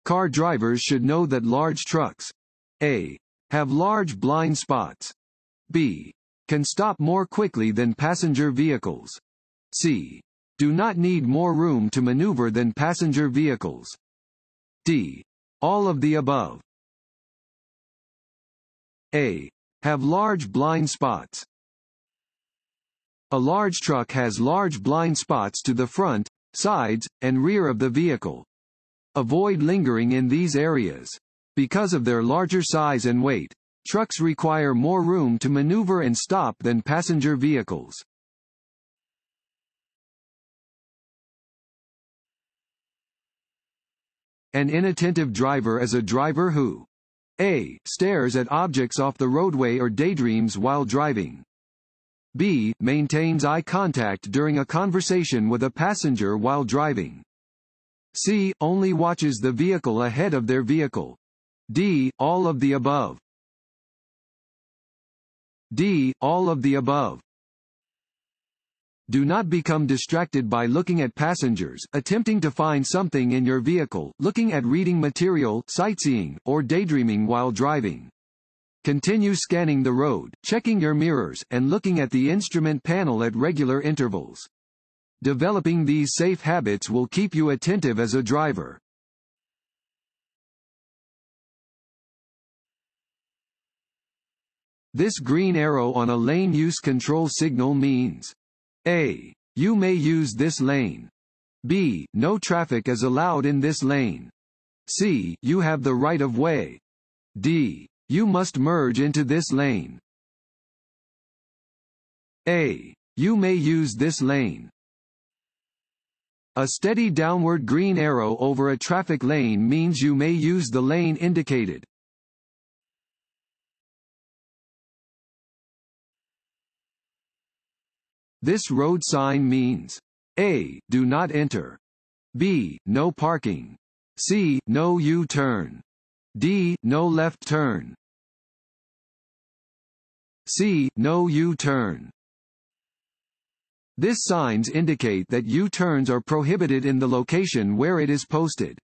Car drivers should know that large trucks A. have large blind spots. B. can stop more quickly than passenger vehicles. C. do not need more room to maneuver than passenger vehicles. D. all of the above. A. have large blind spots. A large truck has large blind spots to the front, sides, and rear of the vehicle. Avoid lingering in these areas. Because of their larger size and weight, trucks require more room to maneuver and stop than passenger vehicles. An inattentive driver is a driver who A. stares at objects off the roadway or daydreams while driving. B. maintains eye contact during a conversation with a passenger while driving. C. only watches the vehicle ahead of their vehicle. D. all of the above. D. all of the above. Do not become distracted by looking at passengers, attempting to find something in your vehicle, looking at reading material, sightseeing, or daydreaming while driving. Continue scanning the road, checking your mirrors, and looking at the instrument panel at regular intervals. Developing these safe habits will keep you attentive as a driver. This green arrow on a lane use control signal means A. you may use this lane. B. no traffic is allowed in this lane. C. you have the right of way. D. you must merge into this lane. A. you may use this lane. A steady downward green arrow over a traffic lane means you may use the lane indicated. This road sign means A. do not enter. B. no parking. C. no U-turn. D. no left turn. C. no U-turn. These signs indicate that U-turns are prohibited in the location where it is posted.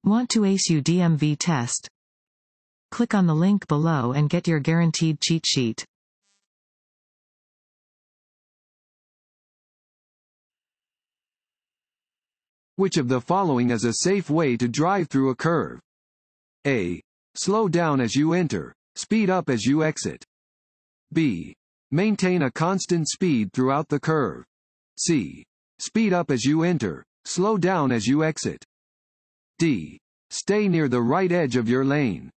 Want to ace your DMV test? Click on the link below and get your guaranteed cheat sheet. Which of the following is a safe way to drive through a curve? A. slow down as you enter. Speed up as you exit. B. maintain a constant speed throughout the curve. C. speed up as you enter. Slow down as you exit. D. stay near the right edge of your lane.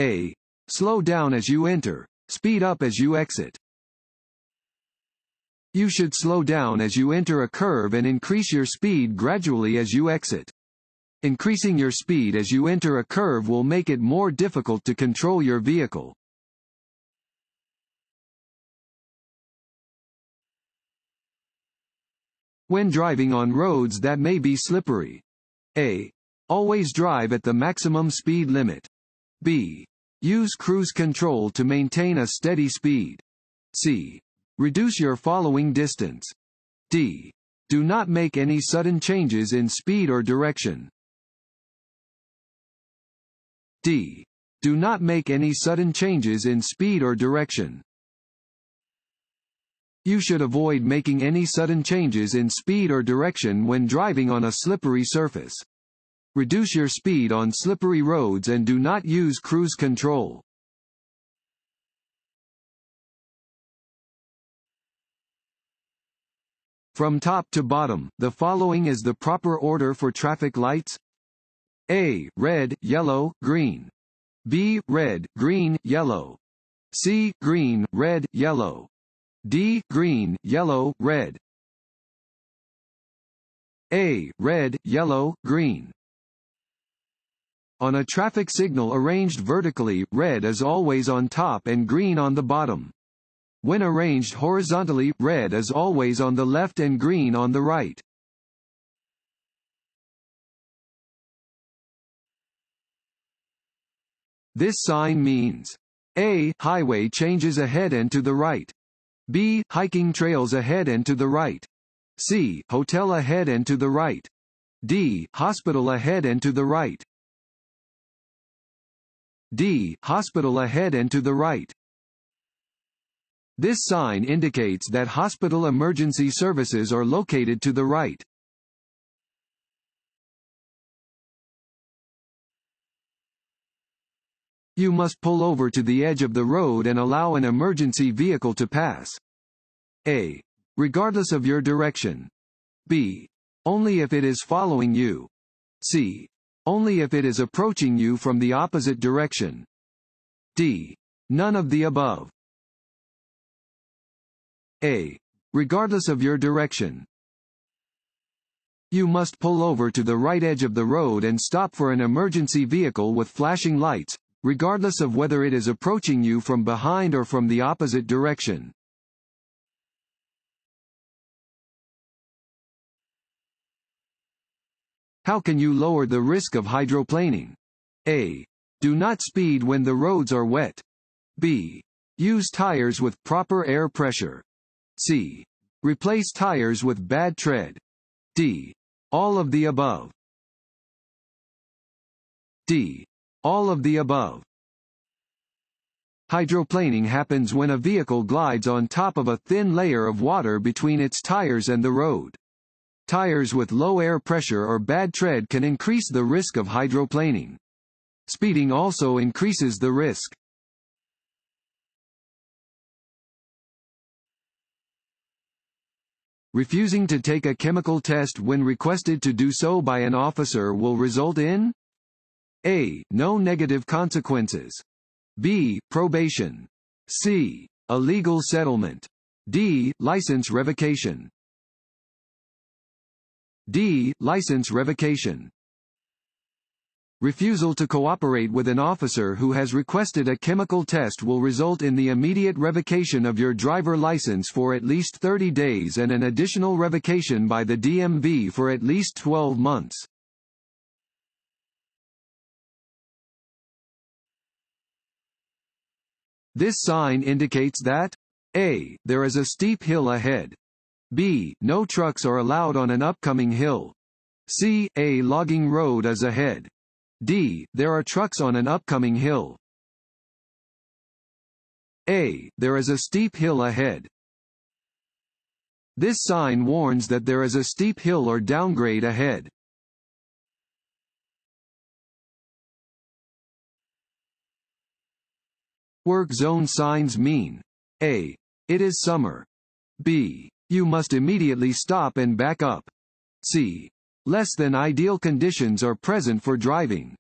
A. slow down as you enter. Speed up as you exit. You should slow down as you enter a curve and increase your speed gradually as you exit. Increasing your speed as you enter a curve will make it more difficult to control your vehicle. When driving on roads that may be slippery. A. always drive at the maximum speed limit. B. use cruise control to maintain a steady speed. C. reduce your following distance. D. do not make any sudden changes in speed or direction. D. do not make any sudden changes in speed or direction. You should avoid making any sudden changes in speed or direction when driving on a slippery surface. Reduce your speed on slippery roads and do not use cruise control. From top to bottom, the following is the proper order for traffic lights. A. red, yellow, green. B. red, green, yellow. C. green, red, yellow. D. green, yellow, red. A. red, yellow, green. On a traffic signal arranged vertically, red is always on top and green on the bottom. When arranged horizontally, red is always on the left and green on the right. This sign means A. highway changes ahead and to the right. B. Hiking trails ahead and to the right. C. Hotel ahead and to the right. D. Hospital ahead and to the right. D. Hospital ahead and to the right. This sign indicates that hospital emergency services are located to the right. You must pull over to the edge of the road and allow an emergency vehicle to pass. A. Regardless of your direction. B. Only if it is following you. C. Only if it is approaching you from the opposite direction. D. None of the above. A. Regardless of your direction. You must pull over to the right edge of the road and stop for an emergency vehicle with flashing lights, regardless of whether it is approaching you from behind or from the opposite direction. How can you lower the risk of hydroplaning? A. Do not speed when the roads are wet. B. Use tires with proper air pressure. C. Replace tires with bad tread. D. All of the above. D. All of the above. Hydroplaning happens when a vehicle glides on top of a thin layer of water between its tires and the road. Tires with low air pressure or bad tread can increase the risk of hydroplaning. Speeding also increases the risk. Refusing to take a chemical test when requested to do so by an officer will result in A. No negative consequences. B. Probation. C. A legal settlement. D. License revocation. D. License revocation. Refusal to cooperate with an officer who has requested a chemical test will result in the immediate revocation of your driver license for at least 30 days and an additional revocation by the DMV for at least 12 months. This sign indicates that A. There is a steep hill ahead. B. No trucks are allowed on an upcoming hill. C. A logging road is ahead. D. There are trucks on an upcoming hill. A. There is a steep hill ahead. This sign warns that there is a steep hill or downgrade ahead. Work zone signs mean A. It is summer. B. You must immediately stop and back up. C. Less than ideal conditions are present for driving.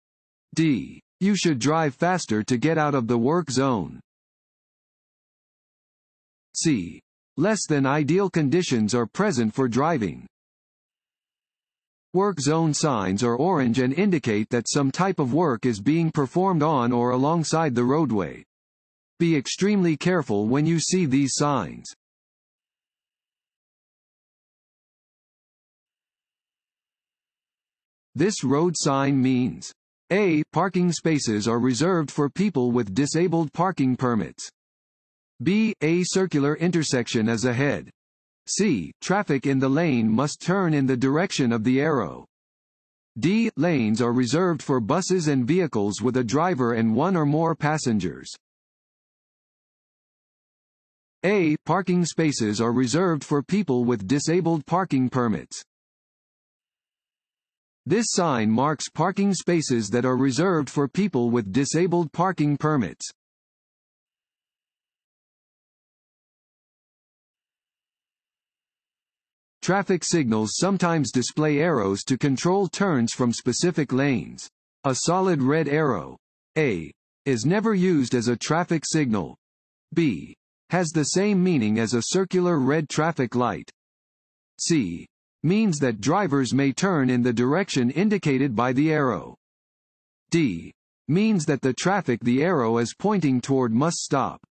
D. You should drive faster to get out of the work zone. C. Less than ideal conditions are present for driving. Work zone signs are orange and indicate that some type of work is being performed on or alongside the roadway. Be extremely careful when you see these signs. This road sign means A. Parking spaces are reserved for people with disabled parking permits. B. A circular intersection is ahead. C. Traffic in the lane must turn in the direction of the arrow. D. Lanes are reserved for buses and vehicles with a driver and one or more passengers. A. Parking spaces are reserved for people with disabled parking permits. This sign marks parking spaces that are reserved for people with disabled parking permits. Traffic signals sometimes display arrows to control turns from specific lanes. A solid red arrow, A, is never used as a traffic signal. B, has the same meaning as a circular red traffic light. C, means that drivers may turn in the direction indicated by the arrow. D, means that the traffic the arrow is pointing toward must stop.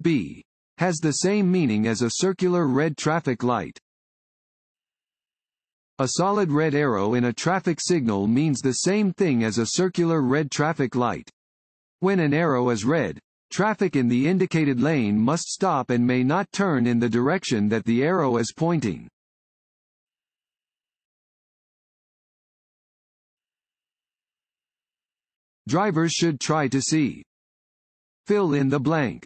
B, has the same meaning as a circular red traffic light. A solid red arrow in a traffic signal means the same thing as a circular red traffic light. When an arrow is red, Traffic in the indicated lane must stop and may not turn in the direction that the arrow is pointing. Drivers should try to see. Fill in the blank.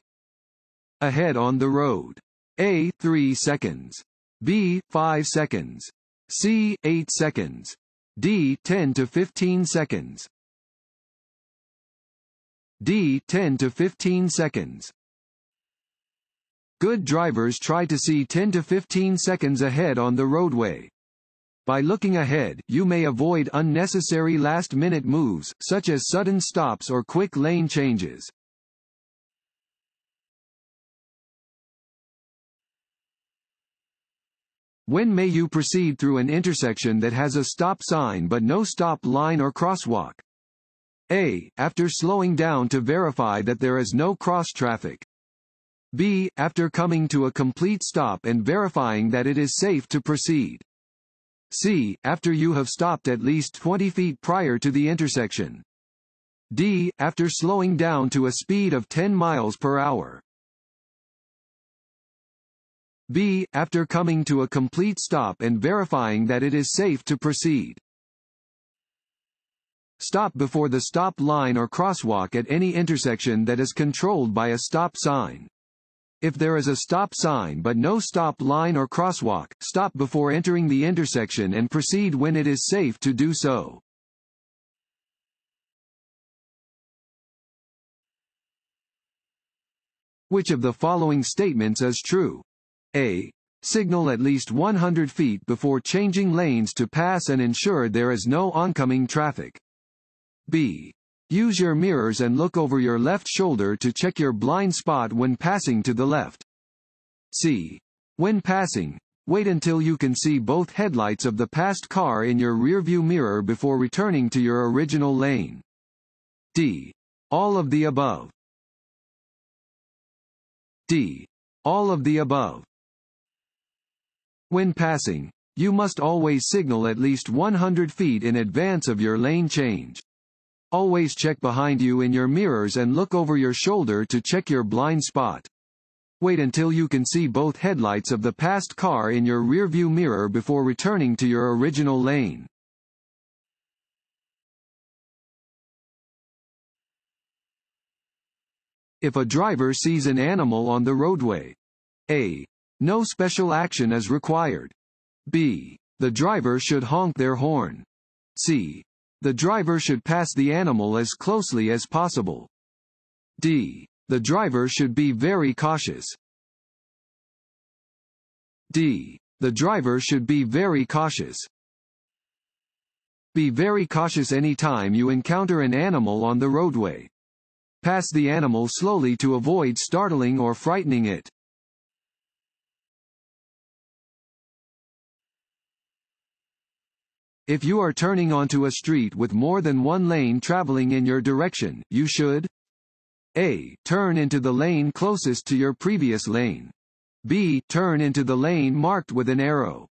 Ahead on the road. A. 3 seconds. B. 5 seconds. C. 8 seconds. D. 10 to 15 seconds. D. 10 to 15 seconds. Good drivers try to see 10 to 15 seconds ahead on the roadway. By looking ahead, you may avoid unnecessary last-minute moves, such as sudden stops or quick lane changes. When may you proceed through an intersection that has a stop sign but no stop line or crosswalk? A. After slowing down to verify that there is no cross traffic. B. After coming to a complete stop and verifying that it is safe to proceed. C. After you have stopped at least 20 feet prior to the intersection. D. After slowing down to a speed of 10 miles per hour. B. After coming to a complete stop and verifying that it is safe to proceed. Stop before the stop line or crosswalk at any intersection that is controlled by a stop sign. If there is a stop sign but no stop line or crosswalk, stop before entering the intersection and proceed when it is safe to do so. Which of the following statements is true? A. Signal at least 100 feet before changing lanes to pass and ensure there is no oncoming traffic. B. Use your mirrors and look over your left shoulder to check your blind spot when passing to the left. C. When passing, wait until you can see both headlights of the passed car in your rearview mirror before returning to your original lane. D. All of the above. D. All of the above. When passing, you must always signal at least 100 feet in advance of your lane change. Always check behind you in your mirrors and look over your shoulder to check your blind spot. Wait until you can see both headlights of the passed car in your rearview mirror before returning to your original lane. If a driver sees an animal on the roadway. A. No special action is required. B. The driver should honk their horn. C. The driver should pass the animal as closely as possible. D. The driver should be very cautious. D. The driver should be very cautious. Be very cautious anytime you encounter an animal on the roadway. Pass the animal slowly to avoid startling or frightening it. If you are turning onto a street with more than one lane traveling in your direction, you should A. Turn into the lane closest to your previous lane. B. Turn into the lane marked with an arrow.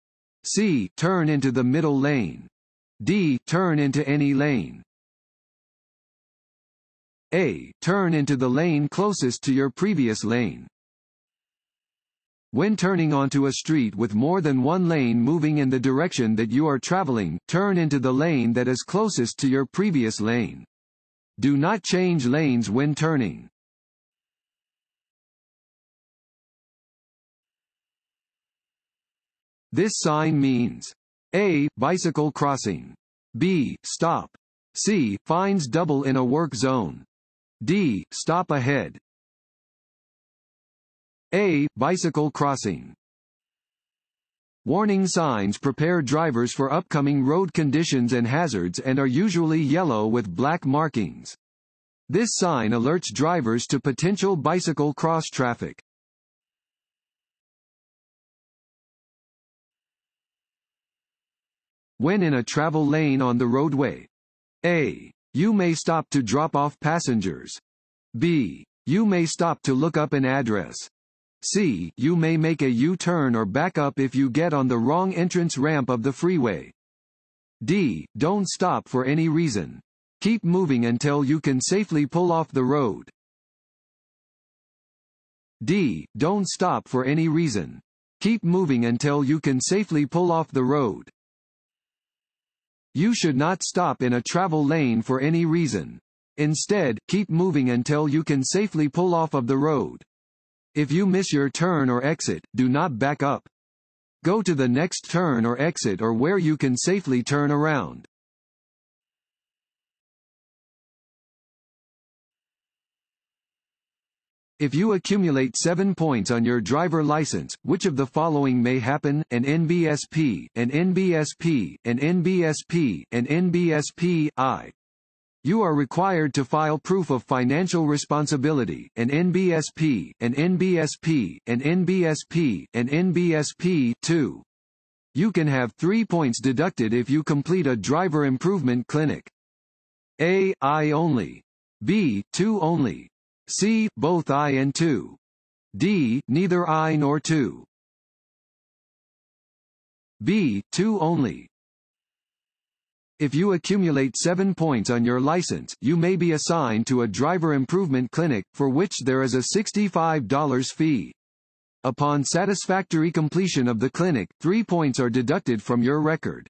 C. Turn into the middle lane. D. Turn into any lane. A. Turn into the lane closest to your previous lane. When turning onto a street with more than one lane moving in the direction that you are traveling, turn into the lane that is closest to your previous lane. Do not change lanes when turning. This sign means A. Bicycle crossing. B. Stop. C. Fines double in a work zone. D. Stop ahead. A. Bicycle crossing. Warning signs prepare drivers for upcoming road conditions and hazards and are usually yellow with black markings. This sign alerts drivers to potential bicycle cross traffic. When in a travel lane on the roadway. A. You may stop to drop off passengers. B. You may stop to look up an address. C. You may make a U-turn or back up if you get on the wrong entrance ramp of the freeway. D. Don't stop for any reason. Keep moving until you can safely pull off the road. D. Don't stop for any reason. Keep moving until you can safely pull off the road. You should not stop in a travel lane for any reason. Instead, keep moving until you can safely pull off of the road. If you miss your turn or exit, do not back up. Go to the next turn or exit or where you can safely turn around. If you accumulate 7 points on your driver license, which of the following may happen? An NBSP, an NBSP, an NBSP, an NBSP, I. You are required to file proof of financial responsibility, an NBSP, an NBSP, an NBSP, an NBSP, 2. You can have 3 points deducted if you complete a driver improvement clinic. A. I only. B. 2 only. C. Both I and 2. D. Neither I nor 2. B. 2 only. If you accumulate 7 points on your license, you may be assigned to a driver improvement clinic, for which there is a $65 fee. Upon satisfactory completion of the clinic, 3 points are deducted from your record.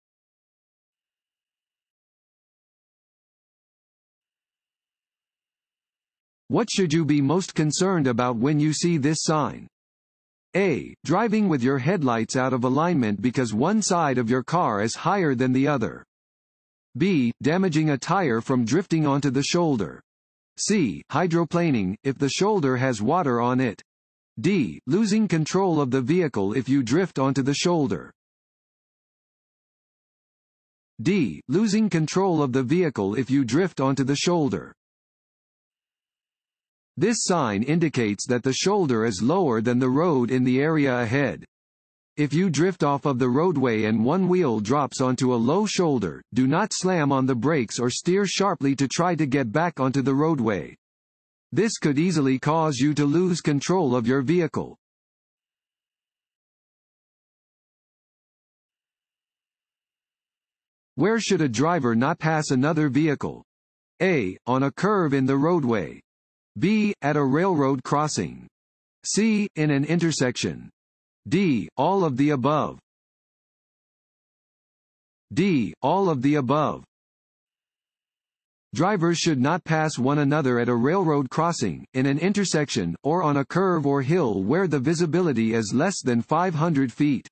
What should you be most concerned about when you see this sign? A. Driving with your headlights out of alignment because one side of your car is higher than the other. B. Damaging a tire from drifting onto the shoulder. C. Hydroplaning, if the shoulder has water on it. D. Losing control of the vehicle if you drift onto the shoulder. D. Losing control of the vehicle if you drift onto the shoulder. This sign indicates that the shoulder is lower than the road in the area ahead. If you drift off of the roadway and one wheel drops onto a low shoulder, do not slam on the brakes or steer sharply to try to get back onto the roadway. This could easily cause you to lose control of your vehicle. Where should a driver not pass another vehicle? A. On a curve in the roadway. B. At a railroad crossing. C. In an intersection. D. All of the above. D. All of the above. Drivers should not pass one another at a railroad crossing, in an intersection, or on a curve or hill where the visibility is less than 500 feet.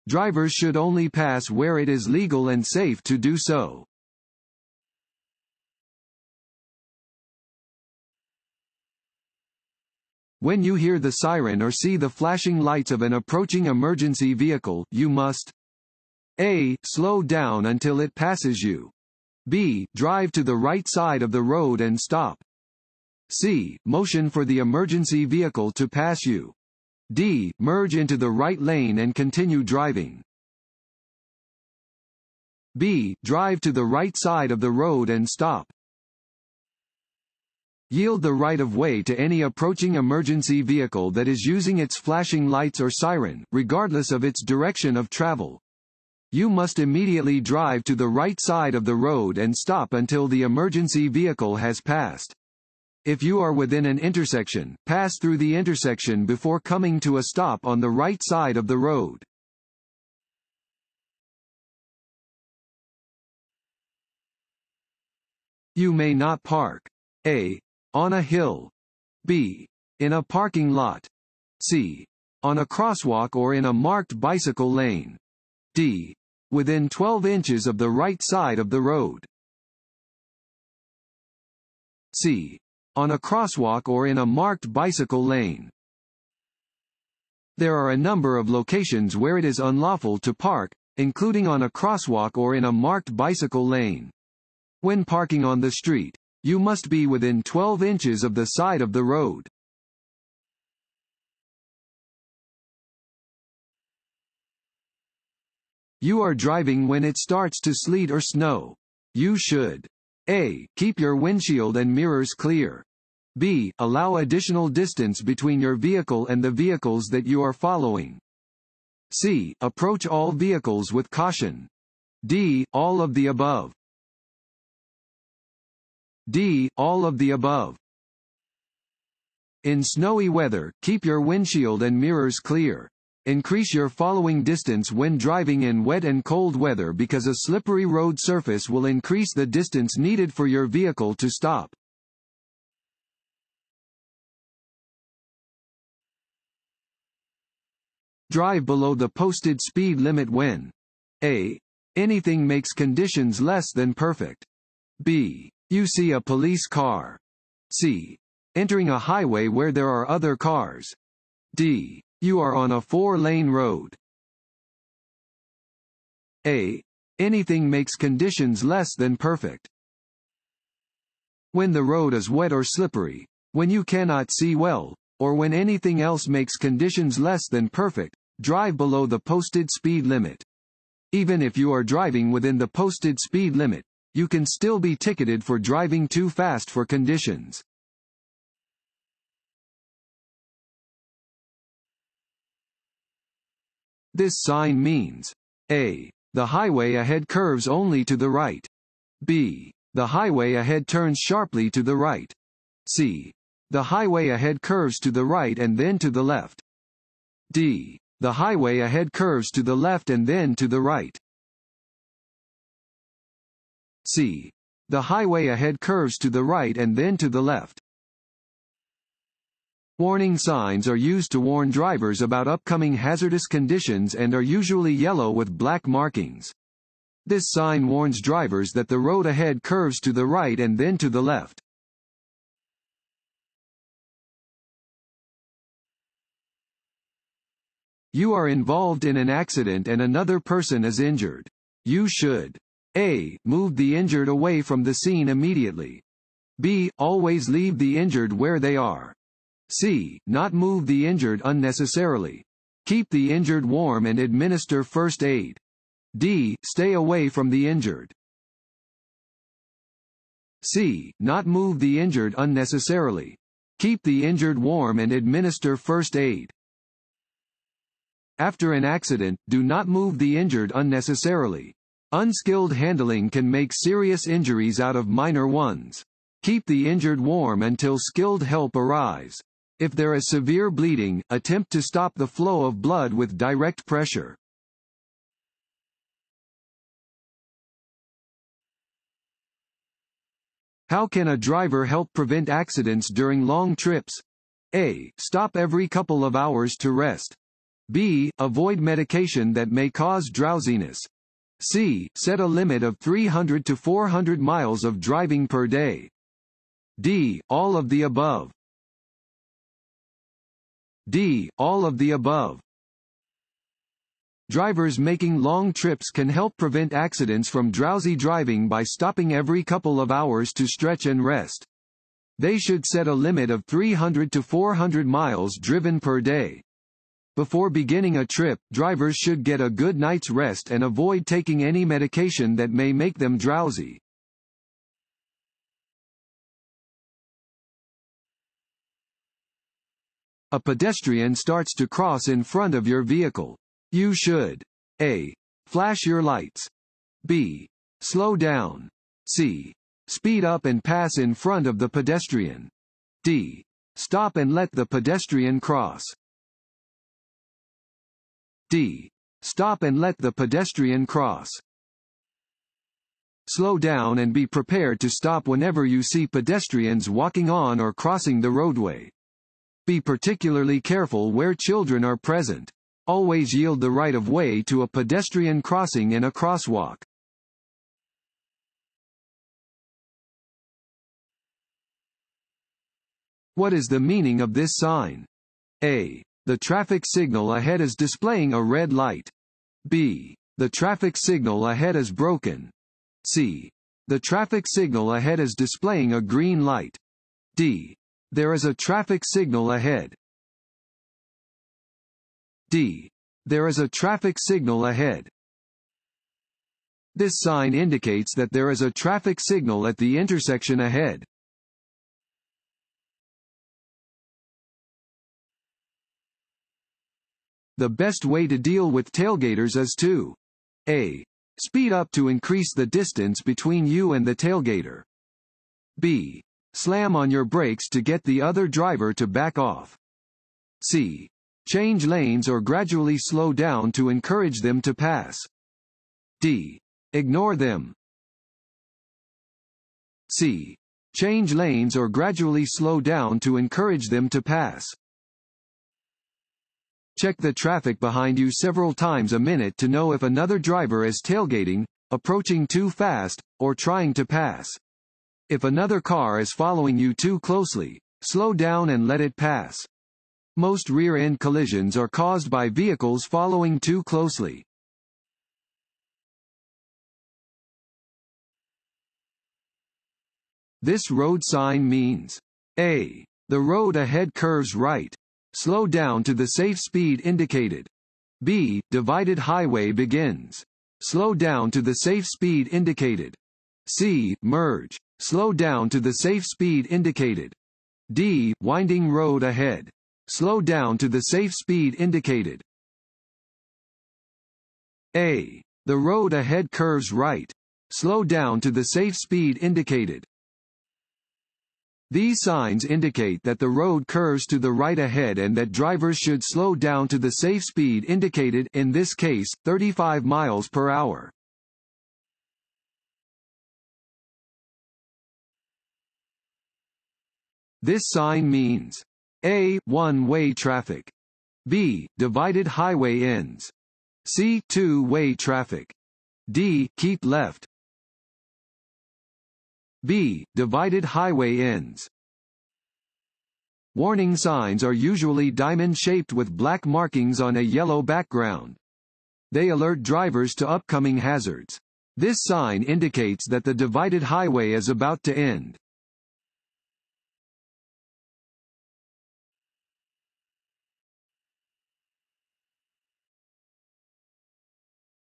Drivers should only pass where it is legal and safe to do so. When you hear the siren or see the flashing lights of an approaching emergency vehicle, you must A. Slow down until it passes you. B. Drive to the right side of the road and stop. C. Motion for the emergency vehicle to pass you. D. Merge into the right lane and continue driving. B. Drive to the right side of the road and stop. Yield the right-of-way to any approaching emergency vehicle that is using its flashing lights or siren, regardless of its direction of travel. You must immediately drive to the right side of the road and stop until the emergency vehicle has passed. If you are within an intersection, pass through the intersection before coming to a stop on the right side of the road. You may not park. A. On a hill. B. In a parking lot. C. On a crosswalk or in a marked bicycle lane. D. Within 12 inches of the right side of the road. C. On a crosswalk or in a marked bicycle lane. There are a number of locations where it is unlawful to park, including on a crosswalk or in a marked bicycle lane. When parking on the street, you must be within 12 inches of the side of the road. You are driving when it starts to sleet or snow. You should A. Keep your windshield and mirrors clear. B. Allow additional distance between your vehicle and the vehicles that you are following. C. Approach all vehicles with caution. D. All of the above. D. All of the above. In snowy weather, keep your windshield and mirrors clear. Increase your following distance when driving in wet and cold weather because a slippery road surface will increase the distance needed for your vehicle to stop. Drive below the posted speed limit when A. Anything makes conditions less than perfect. B. You see a police car. C. Entering a highway where there are other cars. D. You are on a 4-lane road. A. Anything makes conditions less than perfect. When the road is wet or slippery, when you cannot see well, or when anything else makes conditions less than perfect, drive below the posted speed limit. Even if you are driving within the posted speed limit, you can still be ticketed for driving too fast for conditions. This sign means A. The highway ahead curves only to the right. B. The highway ahead turns sharply to the right. C. The highway ahead curves to the right and then to the left. D. The highway ahead curves to the left and then to the right. C. The highway ahead curves to the right and then to the left. Warning signs are used to warn drivers about upcoming hazardous conditions and are usually yellow with black markings. This sign warns drivers that the road ahead curves to the right and then to the left. You are involved in an accident and another person is injured. You should A. Move the injured away from the scene immediately. B. Always leave the injured where they are. C. Not move the injured unnecessarily. Keep the injured warm and administer first aid. D. Stay away from the injured. C. Not move the injured unnecessarily. Keep the injured warm and administer first aid. After an accident, do not move the injured unnecessarily. Unskilled handling can make serious injuries out of minor ones. Keep the injured warm until skilled help arrives. If there is severe bleeding, attempt to stop the flow of blood with direct pressure. How can a driver help prevent accidents during long trips? A. Stop every couple of hours to rest. B. Avoid medication that may cause drowsiness. C. Set a limit of 300 to 400 miles of driving per day. D. All of the above. D. All of the above. Drivers making long trips can help prevent accidents from drowsy driving by stopping every couple of hours to stretch and rest. They should set a limit of 300 to 400 miles driven per day. Before beginning a trip, drivers should get a good night's rest and avoid taking any medication that may make them drowsy. A pedestrian starts to cross in front of your vehicle. You should A. Flash your lights. B. Slow down. C. Speed up and pass in front of the pedestrian. D. Stop and let the pedestrian cross. D. Stop and let the pedestrian cross. Slow down and be prepared to stop whenever you see pedestrians walking on or crossing the roadway. Be particularly careful where children are present. Always yield the right of way to a pedestrian crossing in a crosswalk. What is the meaning of this sign? A. The traffic signal ahead is displaying a red light. B. The traffic signal ahead is broken. C. The traffic signal ahead is displaying a green light. D. There is a traffic signal ahead. D. There is a traffic signal ahead. This sign indicates that there is a traffic signal at the intersection ahead. The best way to deal with tailgaters is to A. Speed up to increase the distance between you and the tailgater. B. Slam on your brakes to get the other driver to back off. C. Change lanes or gradually slow down to encourage them to pass. D. Ignore them. C. Change lanes or gradually slow down to encourage them to pass. Check the traffic behind you several times a minute to know if another driver is tailgating, approaching too fast, or trying to pass. If another car is following you too closely, slow down and let it pass. Most rear-end collisions are caused by vehicles following too closely. This road sign means A. The road ahead curves right. Slow down to the safe speed indicated. B. Divided highway begins. Slow down to the safe speed indicated. C. Merge. Slow down to the safe speed indicated. D. Winding road ahead. Slow down to the safe speed indicated. A. The road ahead curves right. Slow down to the safe speed indicated. These signs indicate that the road curves to the right ahead and that drivers should slow down to the safe speed indicated, in this case, 35 miles per hour. This sign means A. One-way traffic. B. Divided highway ends. C. Two-way traffic. D. Keep left. B. Divided highway ends. Warning signs are usually diamond-shaped with black markings on a yellow background. They alert drivers to upcoming hazards. This sign indicates that the divided highway is about to end.